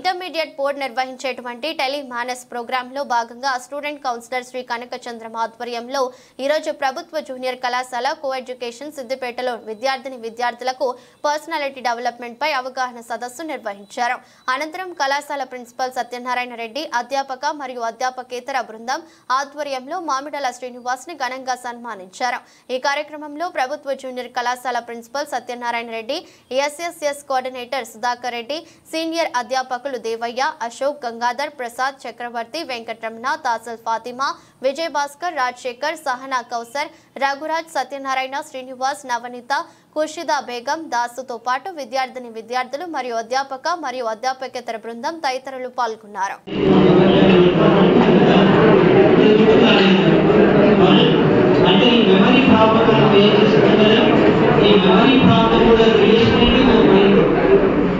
Intermediate board నిర్వహించేటువంటి టెలిమానస్ ప్రోగ్రాంలో భాగంగా స్టూడెంట్ కౌన్సిలర్ శ్రీ కనకచంద్రం ఆధ్వర్యంలో ఈరోజు ప్రభుత్వ జూనియర్ కళాశాల కో ఎడ్యుకేషన్ సిద్దిపేటలో విద్యార్థులకు పర్సనాలిటీ డెవలప్మెంట్ పై అవగాహన సదస్సు నిర్వహించారు. అనంతరం కళాశాల ప్రిన్సిపల్ సత్యనారాయణ రెడ్డి అధ్యాపక మరియు అధ్యాపకేతర బృందం ఆధ్వర్యంలో మామిడాల శ్రీనివాస్ ని ఘనంగా సన్మానించారు. ఈ కార్యక్రమంలో ప్రభుత్వ జూనియర్ కళాశాల principal Satyanarayana Reddy, SSS coordinator Sudhakar Reddy, senior అధ్యాపకులు దేవయ్య, అశోక్, గంగాధర్, ప్రసాద్, చక్రవర్తి, వెంకటరమణ, తాసల్ ఫాతిమా, విజయ్ భాస్కర్, రాజశేఖర్, సహనా, కౌసర్, రఘురాజ్, సత్యనారాయణ, శ్రీనివాస్, నవనీత, ఖుషిదా బేగం, దాసుతో పాటు విద్యార్థులు మరియు అధ్యాపక మరియు అధ్యాపకేతర బృందం తదితరులు పాల్గొన్నారు.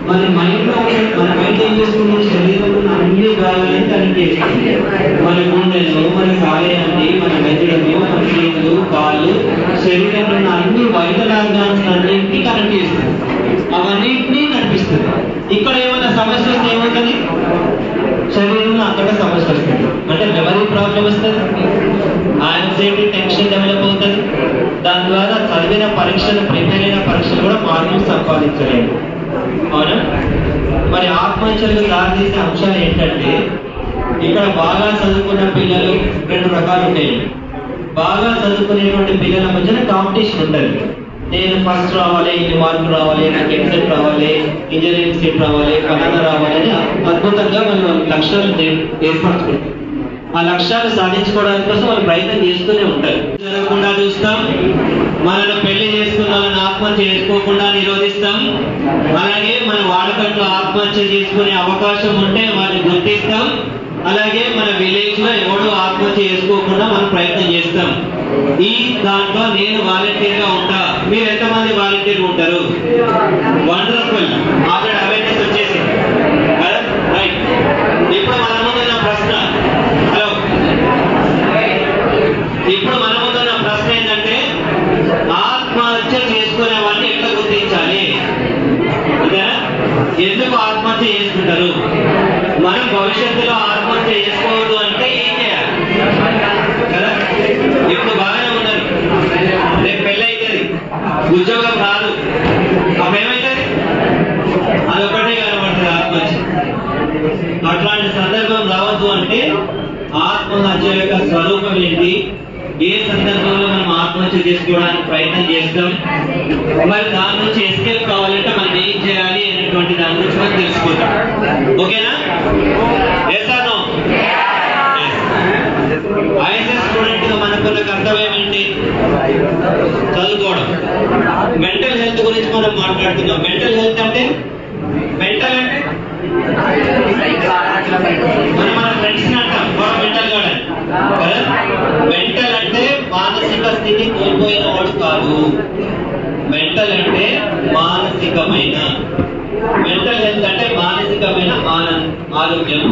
మన మైండ్లో మన మైండ్ ఏం చేస్తుంది, శరీరంలో అన్ని భాగాలను కనెక్ట్ చేస్తుంది. మన గుండెలు, మన కాలేయాన్ని, మన మెదడులు, మన చేతులు, కాళ్ళు, శరీరంలో ఉన్న అన్ని వైటల్ ఆర్గాన్స్ అన్నింటినీ కనెక్ట్ చేస్తుంది. అవన్నింటినీ నడిపిస్తుంది. ఇక్కడ ఏమైనా సమస్య వస్తే ఏమవుతుంది, శరీరంలో అక్కడ సమస్య వస్తుంది. అంటే మెమరీ ప్రాబ్లం వస్తుంది, యాంగ్జైటీ, టెన్షన్ డెవలప్ అవుతుంది. దాని ద్వారా చదివిన పరీక్షలు, ప్రిపేర్ అయిన పరీక్షలు కూడా మార్కులు సంపాదించలేము. అవునా? మరి ఆత్మహత్యలకు దారితీసే అంశాలు ఏంటంటే, ఇక్కడ బాగా చదువుకున్న పిల్లలు రెండు రకాలు ఉంటాయి. బాగా చదువుకునేటువంటి పిల్లల మధ్యన కాంపిటీషన్ ఉంటుంది. నేను ఫస్ట్ రావాలి, ఇన్ని మార్కులు రావాలి, నాకు ఎగ్జామ్ రావాలి, ఇంజనీరింగ్ సీట్ రావాలి, ఫలానా రావాలి అని అద్భుతంగా మనం లక్ష్యాలు ఏర్పరచుకుంటాం. ఆ లక్ష్యాలు సాధించుకోవడానికి కోసం వాళ్ళు ప్రయత్నం చేస్తూనే ఉంటారు. జరగకుండా చూస్తాం, మనల్ని పెళ్లి చేసుకున్న వాళ్ళని ఆత్మహత్య చేసుకోకుండా నిరోధిస్తాం. అలాగే మన వాడకంలో ఆత్మహత్య చేసుకునే అవకాశం ఉంటే వారిని గుర్తిస్తాం. అలాగే మన విలేజ్ లో ఎవడో ఆత్మహత్య చేసుకోకుండా మనం ప్రయత్నం చేస్తాం. ఈ దాంట్లో నేను వాలంటీర్ గా ఉంటా. మీరు ఎంతమంది వాలంటీర్ ఉంటారు? వండర్ఫుల్, ఆల్రెడీ అవేర్నెస్ వచ్చేసింది. రైట్. ఇప్పుడు మన ముందున్న ప్రశ్న, ఇప్పుడు మన ముందున్న ప్రశ్న ఏంటంటే, ఆత్మహత్య చేసుకునే వాళ్ళని ఎట్లా గుర్తించాలి? ఎందుకు ఆత్మహత్య చేసుకుంటారు? మనం భవిష్యత్తులో ఆత్మహత్య చేసుకోవద్దు అంటే ఏం చేయాలి కదా? ఇప్పుడు బాగానే ఉన్నారు, రేపు పెళ్ళి అవుతుంది, ఉద్యోగం రాదు, అప్పుడు ఏమవుతుంది? అదొకటే కనబడుతుంది ఆత్మహత్య. అట్లాంటి సందర్భం రావద్దు అంటే ఆత్మహత్య యొక్క స్వరూపం ఏంటి, ఏ సందర్భంలో మనం ఆత్మహత్య చేసుకోవడానికి ప్రయత్నం చేస్తాం, మరి దాని నుంచి ఎస్కేప్ కావాలంటే మనం ఏం చేయాలి అనేటువంటి దాని గురించి మనం తెలుసుకుంటాం. ఓకేనా? ఐఎస్ఎస్ స్టూడెంట్ గా మనకున్న కర్తవ్యం ఏంటి? చదువుకోవడం. మెంటల్ హెల్త్ గురించి మనం మాట్లాడుతున్నాం. మెంటల్ హెల్త్ అంటే, మెంటల్ అంటే మనం మన ఫ్రెండ్స్ అంటాం మెంటల్ గా. మెంటల్ అంటే మానసిక స్థితి కోల్పోయిన వాడు కాదు. మెంటల్ అంటే మానసికమైన, మెంటల్ హెల్త్ అంటే మానసికమైన ఆరోగ్యం.